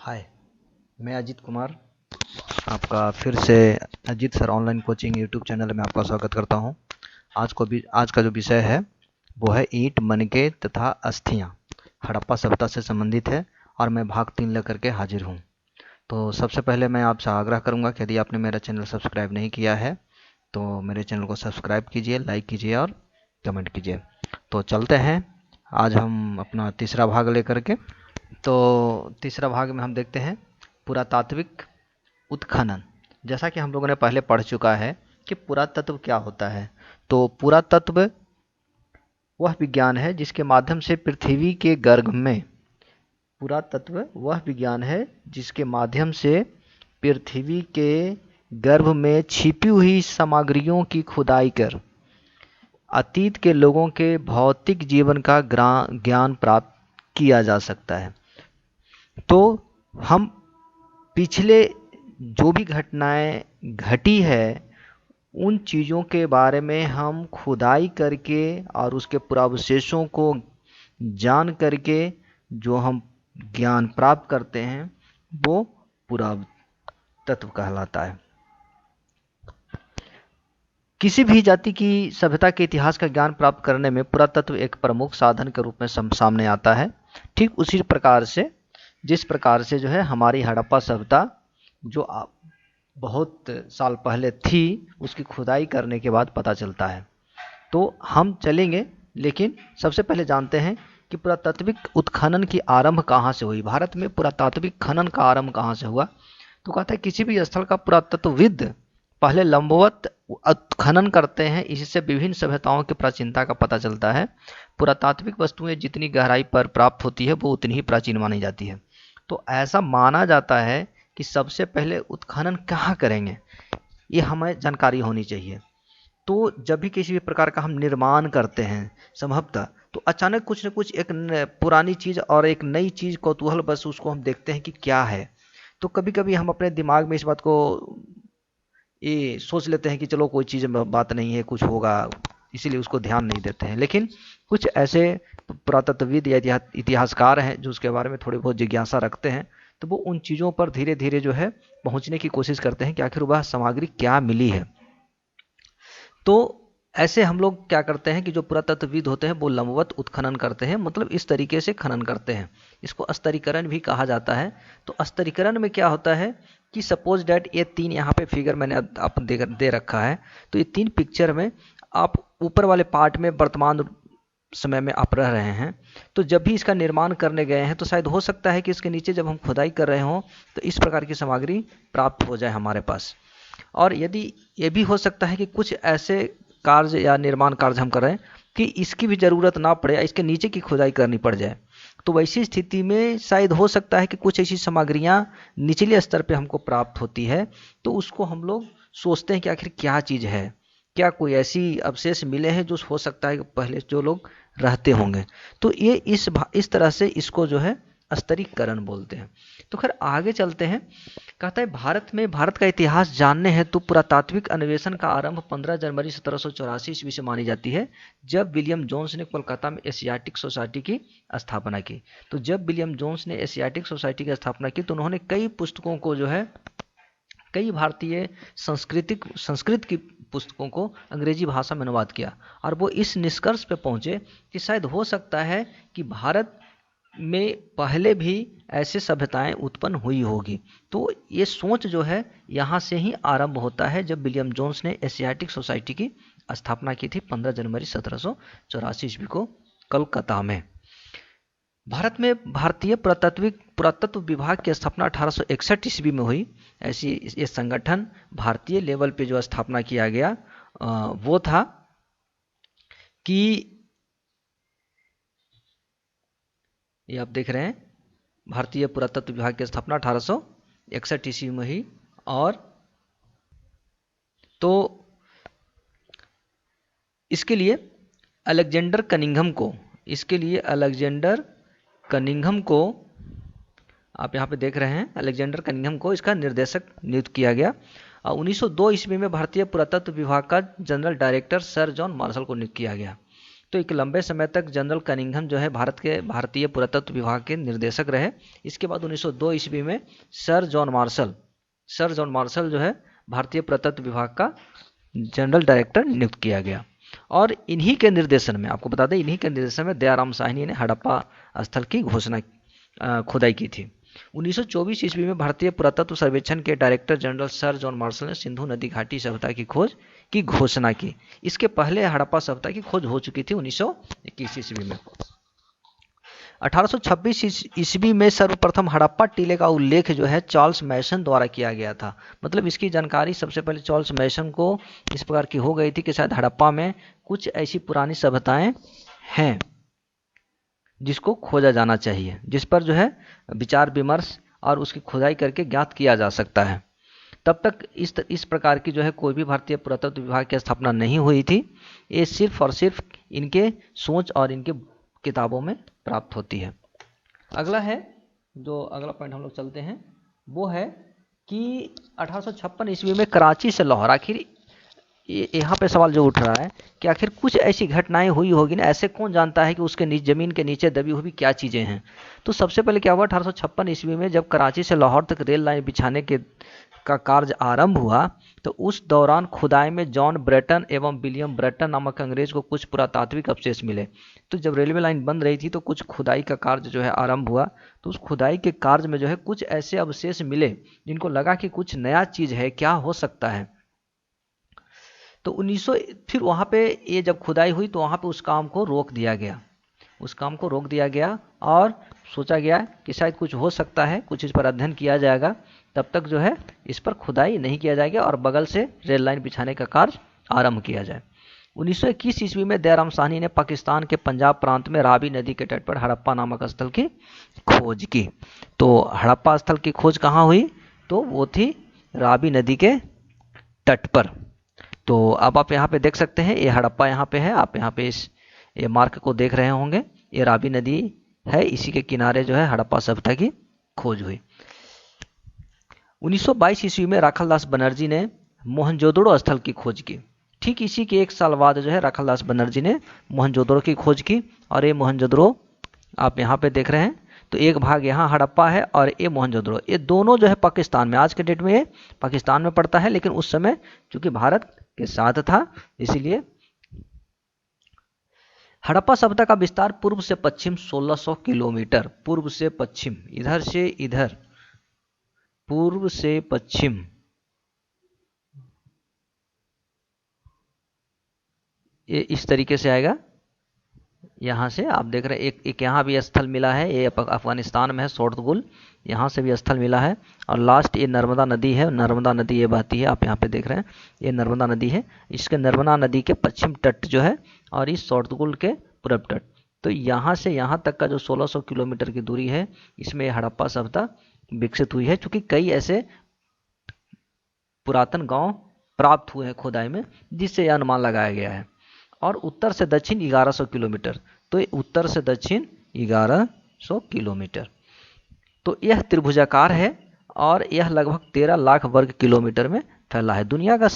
हाय, मैं अजीत कुमार आपका फिर से Ajit sir online coaching YouTube channel में आपका स्वागत करता हूं। आज का जो विषय है वो है ईंट, मनके तथा अस्थियां, हड़प्पा सभ्यता से संबंधित है और मैं भाग 3 लेकर के हाजिर हूं। तो सबसे पहले मैं आपसे आग्रह करूंगा कि यदि आपने मेरा चैनल सब्सक्राइब नहीं किया है तो मेरे चैनल को सब्सक्राइब कीजिए, लाइक कीजिए और कमेंट कीजिए। तो चलते हैं आज हम अपना तीसरा भाग लेकर के। तो तीसरा भाग में हम देखते हैं पुरातात्विक उत्खनन। जैसा कि हम लोगों ने पहले पढ़ चुका है कि पुरातत्व क्या होता है। तो पुरातत्व वह विज्ञान है जिसके माध्यम से पृथ्वी के गर्भ में पुरातत्व वह विज्ञान है जिसके माध्यम से पृथ्वी के गर्भ में छिपी हुई सामग्रियों की खुदाई कर अतीत के लोगों के भौतिक जीवन का ज्ञान प्राप्त किया जा सकता है। तो हम पिछले जो भी घटनाएं घटी है उन चीज़ों के बारे में हम खुदाई करके और उसके पुरावशेषों को जान करके जो हम ज्ञान प्राप्त करते हैं वो पुरातत्व कहलाता है। किसी भी जाति की सभ्यता के इतिहास का ज्ञान प्राप्त करने में पुरातत्व एक प्रमुख साधन के रूप में सामने आता है। ठीक उसी प्रकार से जिस प्रकार से जो है हमारी हड़प्पा सभ्यता जो बहुत साल पहले थी उसकी खुदाई करने के बाद पता चलता है। तो हम चलेंगे, लेकिन सबसे पहले जानते हैं कि पुरातात्विक उत्खनन की आरंभ कहाँ से हुई। भारत में पुरातात्विक खनन का आरंभ कहाँ से हुआ। तो कहता है किसी भी स्थल का पुरातत्वविद पहले लंबवत उत्खनन करते हैं, इससे विभिन्न सभ्यताओं की प्राचीनता का पता चलता है। पुरातात्विक वस्तुएं जितनी गहराई पर प्राप्त होती है वो उतनी ही प्राचीन मानी जाती है। तो ऐसा माना जाता है कि सबसे पहले उत्खनन कहाँ करेंगे ये हमें जानकारी होनी चाहिए। तो जब भी किसी भी प्रकार का हम निर्माण करते हैं संभवतः, तो अचानक कुछ न कुछ एक पुरानी चीज़ और एक नई चीज़ कौतूहल बस उसको हम देखते हैं कि क्या है। तो कभी कभी हम अपने दिमाग में इस बात को ये सोच लेते हैं कि चलो कोई चीज़ बात नहीं है, कुछ होगा, इसीलिए उसको ध्यान नहीं देते हैं। लेकिन कुछ ऐसे पुरातत्वविद या इतिहासकार हैं जो उसके बारे में थोड़ी बहुत जिज्ञासा रखते हैं, तो वो उन चीज़ों पर धीरे धीरे जो है पहुंचने की कोशिश करते हैं कि आखिर वह सामग्री क्या मिली है। तो ऐसे हम लोग क्या करते हैं कि जो पुरातत्वविद होते हैं वो लंबवत उत्खनन करते हैं, मतलब इस तरीके से खनन करते हैं। इसको स्तरीकरण भी कहा जाता है। तो स्तरीकरण में क्या होता है कि सपोज डैट ये तीन यहाँ पे फिगर मैंने आप दे रखा है। तो ये तीन पिक्चर में आप ऊपर वाले पार्ट में वर्तमान समय में आप रह रहे हैं। तो जब भी इसका निर्माण करने गए हैं तो शायद हो सकता है कि इसके नीचे जब हम खुदाई कर रहे हों तो इस प्रकार की सामग्री प्राप्त हो जाए हमारे पास। और यदि ये भी हो सकता है कि कुछ ऐसे कार्य या निर्माण कार्य हम कर रहे हैं कि इसकी भी ज़रूरत ना पड़े या इसके नीचे की खुदाई करनी पड़ जाए। तो वैसी स्थिति में शायद हो सकता है कि कुछ ऐसी सामग्रियाँ निचले स्तर पे हमको प्राप्त होती है, तो उसको हम लोग सोचते हैं कि आखिर क्या चीज़ है, क्या कोई ऐसी अवशेष मिले हैं जो हो सकता है कि पहले जो लोग रहते होंगे। तो ये इस तरह से इसको जो है स्तरीकरण बोलते हैं। तो खैर आगे चलते हैं। कहता है भारत का इतिहास जानने हेतु पुरातात्विक अन्वेषण का आरंभ 15 जनवरी 1784 ईस्वी से मानी जाती है, जब विलियम जोन्स ने कोलकाता में एशियाटिक सोसाइटी की स्थापना की। तो जब विलियम जोन्स ने एशियाटिक सोसाइटी की स्थापना की तो उन्होंने कई पुस्तकों को जो है कई भारतीय संस्कृत की पुस्तकों को अंग्रेजी भाषा में अनुवाद किया और वो इस निष्कर्ष पे पहुंचे कि शायद हो सकता है कि भारत में पहले भी ऐसे सभ्यताएं उत्पन्न हुई होगी। तो ये सोच जो है यहाँ से ही आरंभ होता है जब विलियम जोन्स ने एशियाटिक सोसाइटी की स्थापना की थी 15 जनवरी 1784 ईस्वी को कलकत्ता में। भारत में भारतीय पुरातत्व विभाग की स्थापना 1861 ईस्वी में हुई। ऐसी ये संगठन भारतीय लेवल पे जो स्थापना किया गया वो था कि ये आप देख रहे हैं भारतीय पुरातत्व विभाग की स्थापना 1861 ईस्वी में हुई। और तो इसके लिए अलेक्जेंडर कनिंघम को आप यहाँ पे देख रहे हैं, अलेक्जेंडर कनिंघम को इसका निर्देशक नियुक्त किया गया। 1902 ईस्वी में भारतीय पुरातत्व विभाग का general director sir John Marshall को नियुक्त किया गया। तो एक लंबे समय तक जनरल कनिंघम जो है भारतीय पुरातत्व विभाग के निर्देशक रहे। इसके बाद 1902 ईस्वी में सर जॉन मार्शल जो है भारतीय पुरातत्व विभाग का जनरल डायरेक्टर नियुक्त किया गया। और इन्हीं के निर्देशन में, आपको बता दें, इन्हीं के निर्देशन में दयाराम साहनी ने हड़प्पा स्थल की खुदाई की थी। 1924 ईस्वी में भारतीय पुरातत्व सर्वेक्षण के director general sir John Marshall ने सिंधु नदी घाटी सभ्यता की खोज की घोषणा की। इसके पहले हड़प्पा सभ्यता की खोज हो चुकी थी 1921 ईस्वी में। 1826 ईस्वी में सर्वप्रथम हड़प्पा टीले का उल्लेख जो है चार्ल्स मैसन द्वारा किया गया था। मतलब इसकी जानकारी सबसे पहले चार्ल्स मैसन को इस प्रकार की हो गई थी कि शायद हड़प्पा में कुछ ऐसी पुरानी सभ्यताएं हैं जिसको खोजा जाना चाहिए, जिस पर जो है विचार विमर्श और उसकी खुदाई करके ज्ञात किया जा सकता है। तब तक इस प्रकार की जो है कोई भी भारतीय पुरातत्व विभाग की स्थापना नहीं हुई थी। ये सिर्फ और सिर्फ इनके सोच और इनके किताबों में प्राप्त होती है। अगला पॉइंट हम लोग चलते हैं, वो है कि 1856 ईस्वी में कराची से लाहौर, आखिर यहाँ पे सवाल जो उठ रहा है कि आखिर कुछ ऐसी घटनाएं हुई होगी ना, ऐसे कौन जानता है कि उसके जमीन के नीचे दबी हुई क्या चीज़ें हैं। तो सबसे पहले क्या हुआ, 1856 ईस्वी में जब कराची से लाहौर तक रेल लाइन बिछाने का कार्य आरंभ हुआ, तो उस दौरान खुदाई में जॉन ब्रेटन एवं विलियम ब्रेटन नामक अंग्रेज को कुछ पुरातात्विक अवशेष मिले। तो जब रेलवे लाइन बन रही थी तो कुछ खुदाई का कार्य जो है आरंभ हुआ, तो उस खुदाई के कार्य में जो है कुछ ऐसे अवशेष मिले जिनको लगा कि कुछ नया चीज़ है, क्या हो सकता है। तो 1900 फिर वहाँ पे ये जब खुदाई हुई तो वहाँ पे उस काम को रोक दिया गया और सोचा गया कि शायद कुछ हो सकता है, कुछ इस पर अध्ययन किया जाएगा, तब तक जो है इस पर खुदाई नहीं किया जाएगा और बगल से रेल लाइन बिछाने का कार्य आरंभ किया जाए। 1921 ईस्वी में दयाराम साहनी ने पाकिस्तान के पंजाब प्रांत में रावी नदी के तट पर हड़प्पा नामक स्थल की खोज की। तो हड़प्पा स्थल की खोज कहाँ हुई, तो वो थी रावी नदी के तट पर। तो अब आप यहाँ पे देख सकते हैं, ये हड़प्पा यहाँ पे है, आप यहाँ पे ये मार्क को देख रहे होंगे, ये रावी नदी है, इसी के किनारे जो है हड़प्पा सभ्यता की खोज हुई। 1922 ईस्वी में राखालदास बनर्जी ने मोहनजोदड़ो स्थल की खोज की। ठीक इसी के एक साल बाद जो है राखालदास बनर्जी ने मोहनजोदड़ो की खोज की, और ये मोहनजोदड़ो आप यहाँ पे देख रहे हैं। तो एक भाग यहाँ हड़प्पा है और ये मोहनजोदड़ो, ये दोनों जो है पाकिस्तान में, आज के डेट में ये पाकिस्तान में पड़ता है, लेकिन उस समय चूंकि भारत के साथ था इसीलिए। हड़प्पा सभ्यता का विस्तार पूर्व से पश्चिम 1600 किलोमीटर, पूर्व से पश्चिम, इधर से इधर, पूर्व से पश्चिम, ये इस तरीके से आएगा। यहाँ से आप देख रहे हैं एक यहाँ भी स्थल मिला है, ये अफगानिस्तान में है, शोर्तगुल, यहाँ से भी स्थल मिला है। और लास्ट ये नर्मदा नदी है, नर्मदा नदी ये बहती है, आप यहाँ पे देख रहे हैं, ये नर्मदा नदी है। इसके नर्मदा नदी के पश्चिम तट जो है और इस शोर्तगुल के पूर्व तट, तो यहाँ से यहाँ तक का जो 1600 किलोमीटर की दूरी है, इसमें हड़प्पा सभ्यता विकसित हुई है। क्योंकि कई ऐसे पुरातन गाँव प्राप्त हुए हैं खुदाई में, जिससे यह अनुमान लगाया गया है। और उत्तर से दक्षिण 1100 किलोमीटर, तो उत्तर से दक्षिण 1100 किलोमीटर, तो यह त्रिभुजाकार है और यह लगभग 13 लाख वर्ग किलोमीटर में फैला है। दुनिया का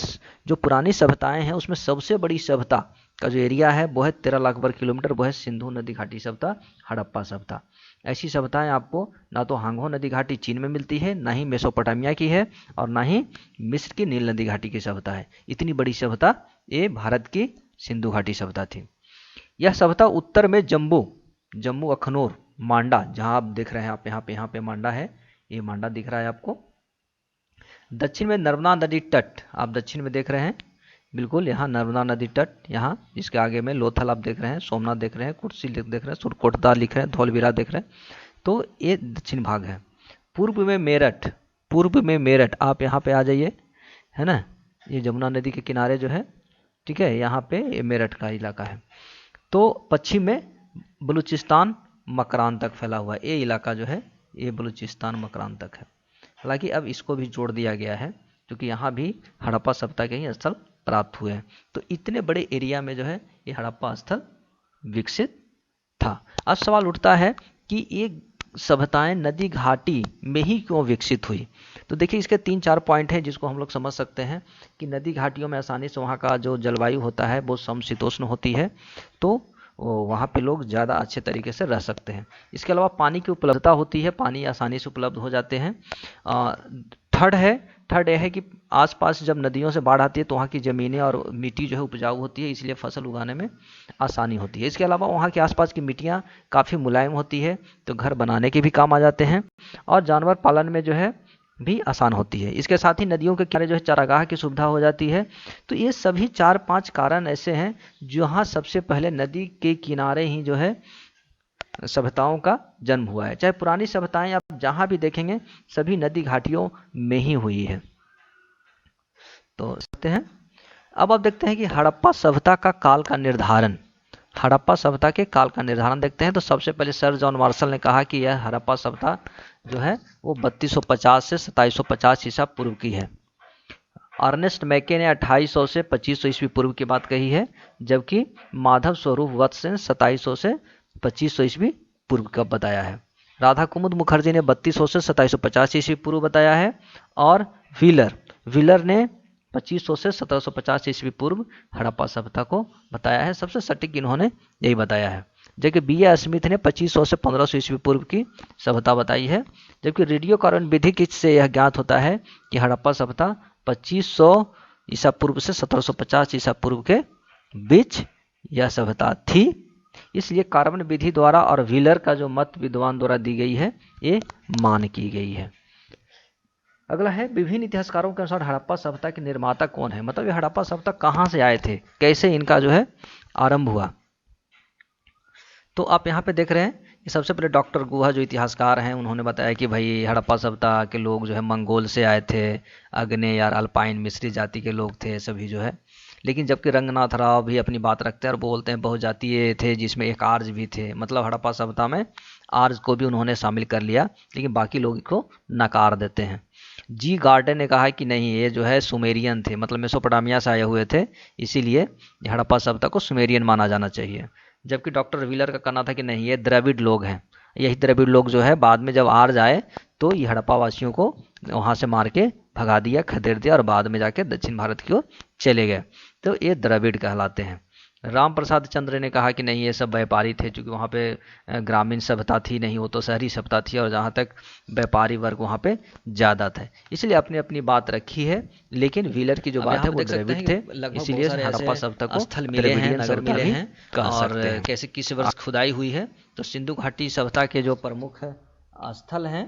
जो पुरानी सभ्यताएं हैं उसमें सबसे बड़ी सभ्यता का जो एरिया है वो है 13 लाख वर्ग किलोमीटर, वो है सिंधु नदी घाटी सभ्यता, हड़प्पा सभ्यता। ऐसी सभ्यताएं आपको ना तो हांगहो नदी घाटी चीन में मिलती है, ना ही मेसोपोटामिया की है, और ना ही मिस्र की नील नदी घाटी की सभ्यता है। इतनी बड़ी सभ्यता ये भारत की सिंधु घाटी सभ्यता थी। यह सभ्यता उत्तर में जम्मू अखनूर, मांडा, जहां आप देख रहे हैं, आप यहाँ पे मांडा है, ये मांडा दिख रहा है आपको। दक्षिण में नर्मदा नदी तट, आप दक्षिण में देख रहे हैं, बिल्कुल यहाँ नर्मदा नदी तट, यहाँ इसके आगे में लोथल आप देख रहे हैं, सोमनाथ देख रहे हैं, कुर्सी देख रहे हैं, सुरकोटदा लिख रहे हैं, धौलवीरा देख रहे हैं, तो ये दक्षिण भाग है। पूर्व में मेरठ, आप यहाँ पे आ जाइए, है ना, ये जमुना नदी के किनारे जो है, ठीक है, यहाँ पे ये मेरठ का इलाका है। तो पश्चिम में बलूचिस्तान मकरान तक फैला हुआ ये इलाका जो है, ये बलूचिस्तान मकरान तक है। हालांकि अब इसको भी जोड़ दिया गया है क्योंकि यहाँ भी हड़प्पा सभ्यता के ही स्थल प्राप्त हुए हैं। तो इतने बड़े एरिया में जो है ये हड़प्पा स्थल विकसित था। अब सवाल उठता है कि ये सभ्यताएं नदी घाटी में ही क्यों विकसित हुई। तो देखिए इसके 3-4 पॉइंट हैं जिसको हम लोग समझ सकते हैं कि नदी घाटियों में आसानी से वहाँ का जो जलवायु होता है वो समशीतोष्ण होती है, तो वहाँ पे लोग ज़्यादा अच्छे तरीके से रह सकते हैं। इसके अलावा पानी की उपलब्धता होती है, पानी आसानी से उपलब्ध हो जाते हैं। थर्ड यह है कि आसपास जब नदियों से बाढ़ आती है तो वहाँ की ज़मीनें और मिट्टी जो है उपजाऊ होती है, इसलिए फसल उगाने में आसानी होती है। इसके अलावा वहाँ के आसपास की मिट्टियाँ काफ़ी मुलायम होती है, तो घर बनाने के भी काम आ जाते हैं, और जानवर पालन में जो है भी आसान होती है। इसके साथ ही नदियों के किनारे जो है चारागाह की सुविधा हो जाती है। तो ये सभी 4-5 कारण ऐसे हैं जहाँ सबसे पहले नदी के किनारे ही जो है सभ्यताओं का जन्म हुआ है। चाहे पुरानी सभ्यताएं आप जहाँ भी देखेंगे सभी नदी घाटियों में ही हुई है। तो सकते हैं अब आप देखते हैं कि हड़प्पा सभ्यता का काल का निर्धारण, हड़प्पा सभ्यता के काल का निर्धारण देखते हैं। तो सबसे पहले सर जॉन मार्शल ने कहा कि यह हड़प्पा सभ्यता जो है वो 3250 से 2750 ईसा पूर्व की है। अर्नेस्ट मैके ने 2800 से 2500 ईस्वी पूर्व की बात कही है, जबकि माधव स्वरूप वत्स ने 2700 से 2500 ईस्वी पूर्व का बताया है। राधा कुमुद मुखर्जी ने 3200 से 2750 ईस्वी पूर्व बताया है, और व्हीलर ने 2500 से 1750 ईस्वी पूर्व हड़प्पा सभ्यता को बताया है। सबसे सटीक इन्होंने यही बताया है। जबकि B.A. स्मिथ ने 2500 से 1500 ईस्वी पूर्व की सभ्यता बताई है। जबकि रेडियो कार्बन विधि से यह ज्ञात होता है कि हड़प्पा सभ्यता 2500 ईसा पूर्व से 1750 ईसा पूर्व के बीच यह सभ्यता थी। इसलिए कार्बन विधि द्वारा और व्हीलर का जो मत विद्वान द्वारा दी गई है ये मान की गई है। अगला है विभिन्न इतिहासकारों के अनुसार हड़प्पा सभ्यता के निर्माता कौन है, मतलब ये हड़प्पा सभ्यता कहाँ से आए थे, कैसे इनका जो है आरंभ हुआ। तो आप यहाँ पे देख रहे हैं कि सबसे पहले डॉक्टर गुहा जो इतिहासकार हैं उन्होंने बताया कि भाई हड़प्पा सभ्यता के लोग जो है मंगोल से आए थे, अग्ने या अल्पाइन मिस्री जाति के लोग थे सभी जो है। लेकिन जबकि रंगनाथ राव भी अपनी बात रखते हैं और बोलते हैं बहुजातीय थे जिसमें एक आर्य भी थे, मतलब हड़प्पा सभ्यता में आर्य को भी उन्होंने शामिल कर लिया, लेकिन बाकी लोग को नकार देते हैं। जी गार्डन ने कहा कि नहीं ये जो है सुमेरियन थे, मतलब मेसोपोटामिया से आए हुए थे, इसीलिए हड़प्पा सभ्यता को सुमेरियन माना जाना चाहिए। जबकि डॉक्टर व्हीलर का कहना था कि नहीं ये द्रविड़ लोग हैं, यही द्रविड़ लोग जो है बाद में जब आर्य आए तो ये हड़प्पा वासियों को वहाँ से मार के भगा दिया, खदेड़ दिया और बाद में जाके दक्षिण भारत की ओर चले गए, तो ये द्रविड़ कहलाते हैं। राम प्रसाद चंद्र ने कहा कि नहीं ये सब व्यापारी थे, क्योंकि वहाँ पे ग्रामीण सभ्यता थी नहीं, वो तो शहरी सभ्यता थी, और जहाँ तक व्यापारी वर्ग वहाँ पे ज़्यादा था, इसलिए अपनी अपनी बात रखी है। लेकिन व्हीलर की जो बात है वो द्रविड़ थे, इसीलिए हड़प्पा सभ्यता को स्थल मिले हैं, नगर मिले हैं, और कैसे किस वर्ष खुदाई हुई है। तो सिंधु घाटी सभ्यता के जो प्रमुख स्थल हैं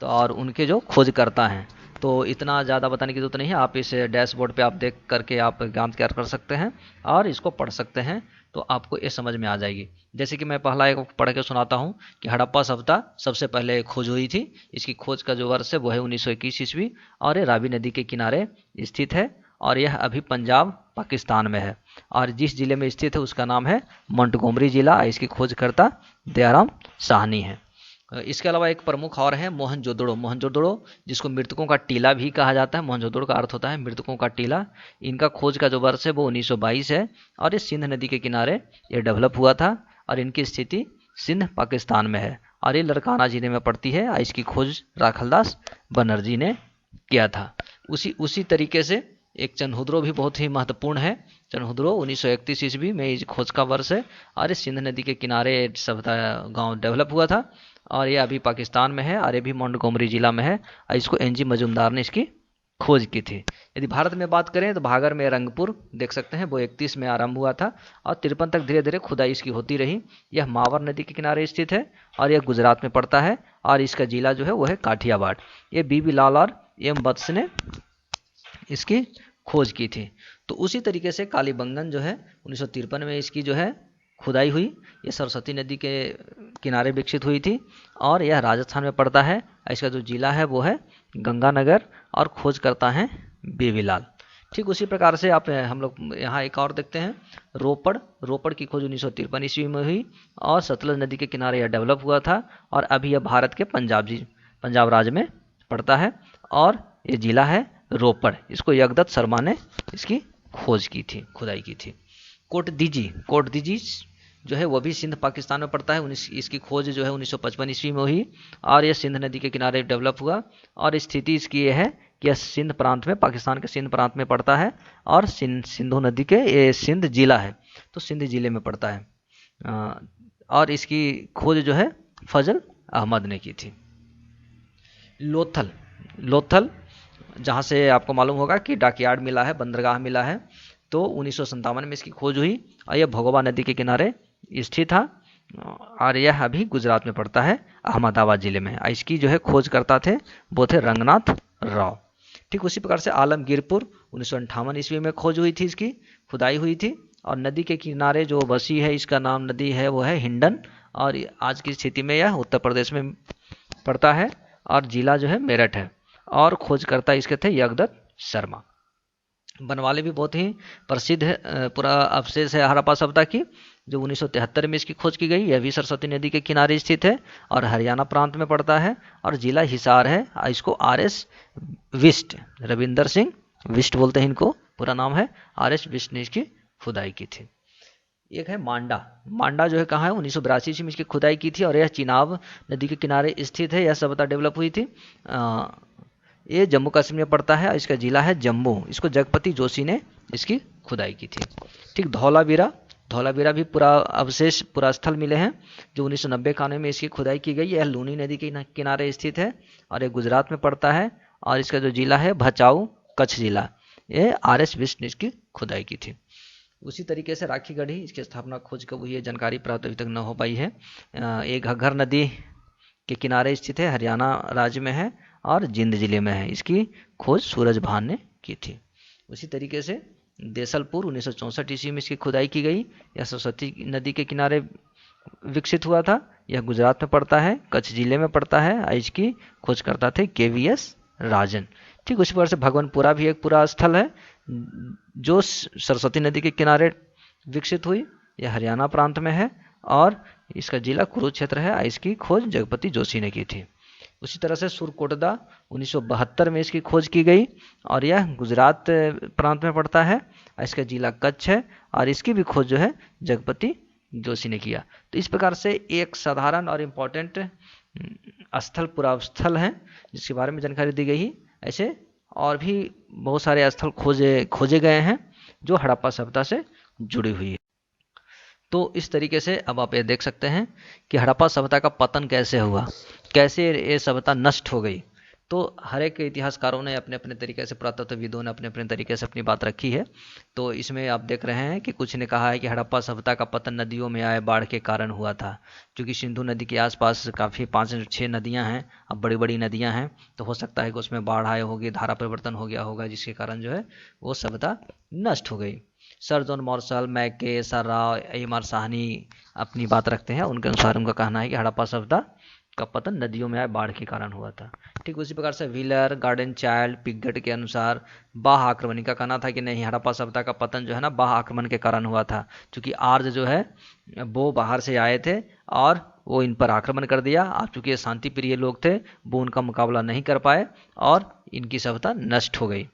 तो और उनके जो खोजकर्ता हैं, तो इतना ज़्यादा बताने की जरूरत नहीं है। आप इस डैशबोर्ड पे आप देख करके आप ज्ञान तैयार कर सकते हैं और इसको पढ़ सकते हैं, तो आपको ये समझ में आ जाएगी। जैसे कि मैं पहला एक पढ़ के सुनाता हूँ कि हड़प्पा सभ्यता सबसे पहले खोज हुई थी। इसकी खोज का जो वर्ष है वो है 1921 ईस्वी, और ये रावी नदी के किनारे स्थित है, और यह अभी पंजाब पाकिस्तान में है, और जिस जिले में स्थित है उसका नाम है मोंटगोमरी जिला। इसकी खोजकर्ता दयाराम साहनी है। इसके अलावा एक प्रमुख और है मोहनजोदड़ो, जिसको मृतकों का टीला भी कहा जाता है। मोहनजोदड़ो का अर्थ होता है मृतकों का टीला। इनका खोज का जो वर्ष है वो 1922 है, और ये सिंध नदी के किनारे ये डेवलप हुआ था, और इनकी स्थिति सिंध पाकिस्तान में है, और ये लड़काना जिले में पड़ती है। इसकी खोज राखलदास बनर्जी ने किया था। उसी तरीके से एक चनहुद्रो भी बहुत ही महत्वपूर्ण है। चनहुद्रो 1931 ईस्वी में इस खोज का वर्ष है, और इस सिंध नदी के किनारे सभ्यता गांव डेवलप हुआ था, और ये अभी पाकिस्तान में है, और ये भी मोंटगोमरी जिला में है, और इसको एनजी मजुमदार ने इसकी खोज की थी। यदि भारत में बात करें तो भागर में रंगपुर देख सकते हैं, वो 31 में आरंभ हुआ था, और 53 तक धीरे धीरे खुदाई इसकी होती रही। यह मावर नदी के किनारे स्थित है, और यह गुजरात में पड़ता है, और इसका जिला जो है वो है काठियावाड़। ये बीबी लाल और एम वत्स ने इसकी खोज की थी। तो उसी तरीके से कालीबंगन जो है 1953 में इसकी जो है खुदाई हुई। ये सरस्वती नदी के किनारे विकसित हुई थी, और यह राजस्थान में पड़ता है। इसका जो जिला है वो है गंगानगर, और खोज करता है बेबीलाल। ठीक उसी प्रकार से आप हम लोग यहाँ एक और देखते हैं रोपड़ की खोज 1953 ईस्वी में हुई, और सतलज नदी के किनारे यह डेवलप हुआ था, और अभी यह भारत के पंजाब राज्य में पड़ता है, और ये जिला है रोपड़। इसको यगदत्त शर्मा ने इसकी खुदाई की थी। कोटदीजी जो है वो भी सिंध पाकिस्तान में पड़ता है। इसकी खोज जो है 1955 ईस्वी में हुई, और यह सिंध नदी के किनारे डेवलप हुआ, और स्थिति इसकी ये है कि यह सिंध प्रांत में, पाकिस्तान के सिंध प्रांत में पड़ता है और सिंधु नदी के, ये सिंध जिला है तो सिंध जिले में पड़ता है। और इसकी खोज जो है फजल अहमद ने की थी। लोथल जहाँ से आपको मालूम होगा कि डॉकयार्ड मिला है, बंदरगाह मिला है, तो 1957 में इसकी खोज हुई और यह भोगोबा नदी के किनारे स्थित था और यह अभी गुजरात में पड़ता है, अहमदाबाद जिले में। इसकी जो है खोज करता थे वो थे रंगनाथ राव। ठीक उसी प्रकार से आलमगीरपुर 1958 ईस्वी में खोज हुई थी, इसकी खुदाई हुई थी और नदी के किनारे जो बसी है, इसका नाम नदी है वो है हिंडन और आज की स्थिति में यह उत्तर प्रदेश में पड़ता है और जिला जो है मेरठ है। और खोजकर्ता इसके थे यगदत्त शर्मा। बनवाले भी बहुत ही प्रसिद्ध है, पूरा अवशेष है हड़प्पा सभ्यता की, जो 1973 में इसकी खोज की गई। यह भी सरस्वती नदी के किनारे स्थित है और हरियाणा प्रांत में पड़ता है और जिला हिसार है। इसको RS विष्ट, रविंदर सिंह विष्ट बोलते हैं इनको, पूरा नाम है RS विष्ट ने इसकी खुदाई की थी। एक है मांडा जो है कहाँ है, 1982 में इसकी खुदाई की थी और यह चिनाब नदी के किनारे स्थित है। यह सभ्यता डेवलप हुई थी। ये जम्मू कश्मीर में पड़ता है और इसका जिला है जम्मू। इसको जगपति जोशी ने इसकी खुदाई की थी। ठीक, धौलावीरा भी पूरा अवशेष, पूरा स्थल मिले हैं जो 1990-91 में इसकी खुदाई की गई। यह लूनी नदी के किनारे स्थित है और ये गुजरात में पड़ता है और इसका जो जिला है भचाऊ, कच्छ जिला। ये RS विष्ट ने इसकी खुदाई की थी। उसी तरीके से राखी गढ़ी, इसकी स्थापना खोज कब हुई है जानकारी प्राप्त अभी तक न हो पाई है। ये घग्गर नदी के किनारे स्थित है, हरियाणा राज्य में है और जिंद जिले में है। इसकी खोज सूरज भान ने की थी। उसी तरीके से देसलपुर 1964 ईस्वी में इसकी खुदाई की गई। यह सरस्वती नदी के किनारे विकसित हुआ था। यह गुजरात में पड़ता है, कच्छ जिले में पड़ता है। इसकी खोज करता थे KVS राजन। ठीक उसी प्रकार से भगवानपुरा भी एक पूरा स्थल है जो सरस्वती नदी के किनारे विकसित हुई। यह हरियाणा प्रांत में है और इसका जिला कुरुक्षेत्र है। इसकी खोज जगपति जोशी ने की थी। उसी तरह से सुरकोटदा 1972 में इसकी खोज की गई और यह गुजरात प्रांत में पड़ता है। इसका जिला कच्छ है और इसकी भी खोज जो है जगपति जोशी ने किया। तो इस प्रकार से एक साधारण और इम्पोर्टेंट स्थल, पुरास्थल है जिसके बारे में जानकारी दी गई। ऐसे और भी बहुत सारे स्थल खोजे गए हैं जो हड़प्पा सभ्यता से जुड़ी हुई है। तो इस तरीके से अब आप ये देख सकते हैं कि हड़प्पा सभ्यता का पतन कैसे हुआ, कैसे ये सभ्यता नष्ट हो गई। तो हर एक इतिहासकारों ने अपने अपने तरीके से, पुरातत्वविदों ने अपने अपने तरीके से अपनी बात रखी है। तो इसमें आप देख रहे हैं कि कुछ ने कहा है कि हड़प्पा सभ्यता का पतन नदियों में आए बाढ़ के कारण हुआ था, क्योंकि सिंधु नदी के आसपास काफ़ी 5-6 नदियां हैं, अब बड़ी बड़ी नदियां हैं, तो हो सकता है कि उसमें बाढ़ आए होगी, धारा परिवर्तन हो गया होगा, जिसके कारण जो है वो सभ्यता नष्ट हो गई। सर जॉन मार्शल, मैके, सर राव, AMR साहनी अपनी बात रखते हैं। उनके अनुसार उनका कहना है कि हड़प्पा सभ्यता का पतन नदियों में आए बाढ़ के कारण हुआ था। ठीक उसी प्रकार से व्हीलर, गार्डन चाइल्ड, पिगट के अनुसार बाह आक्रमण का कहना था कि नहीं, हड़प्पा सभ्यता का पतन जो है ना बाह आक्रमण के कारण हुआ था, क्योंकि आर्य जो है वो बाहर से आए थे और वो इन पर आक्रमण कर दिया। आप चूंकि ये शांति प्रिय लोग थे, वो उनका मुकाबला नहीं कर पाए और इनकी सभ्यता नष्ट हो गई।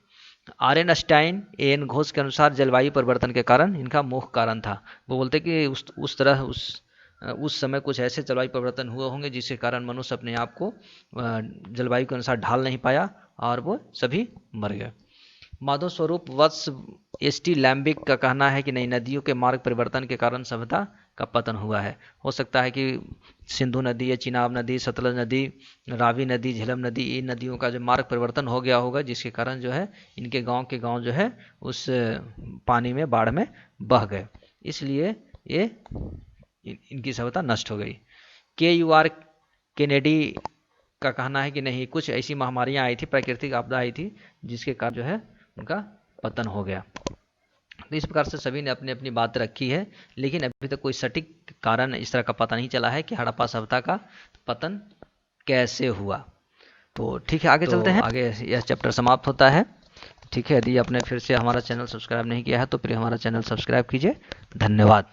RN स्टाइन, AN घोष के अनुसार जलवायु परिवर्तन के कारण इनका मुख्य कारण था। वो बोलते कि उस समय कुछ ऐसे जलवायु परिवर्तन हुए होंगे जिसके कारण मनुष्य अपने आप को जलवायु के अनुसार ढाल नहीं पाया और वो सभी मर गए। माधव स्वरूप वत्स ST लैम्बिक का कहना है कि नहीं, नदियों के मार्ग परिवर्तन के कारण सभ्यता का पतन हुआ है। हो सकता है कि सिंधु नदी या चिनाब नदी, सतलज नदी, रावी नदी, झेलम नदी, इन नदियों का जो मार्ग परिवर्तन हो गया होगा, जिसके कारण जो है इनके गांव के गांव जो है उस पानी में, बाढ़ में बह गए, इसलिए ये इनकी सभ्यता नष्ट हो गई। KUR केनेडी का कहना है कि नहीं, कुछ ऐसी महामारियां आई थी, प्राकृतिक आपदा आई थी, जिसके कारण जो है उनका पतन हो गया। तो इस प्रकार से सभी ने अपनी अपनी बात रखी है, लेकिन अभी तक कोई सटीक कारण इस तरह का पता नहीं चला है कि हड़प्पा सभ्यता का पतन कैसे हुआ। तो ठीक है, आगे चलते हैं। आगे यह चैप्टर समाप्त होता है। ठीक है, यदि आपने फिर से हमारा चैनल सब्सक्राइब नहीं किया है तो फिर हमारा चैनल सब्सक्राइब कीजिए। धन्यवाद।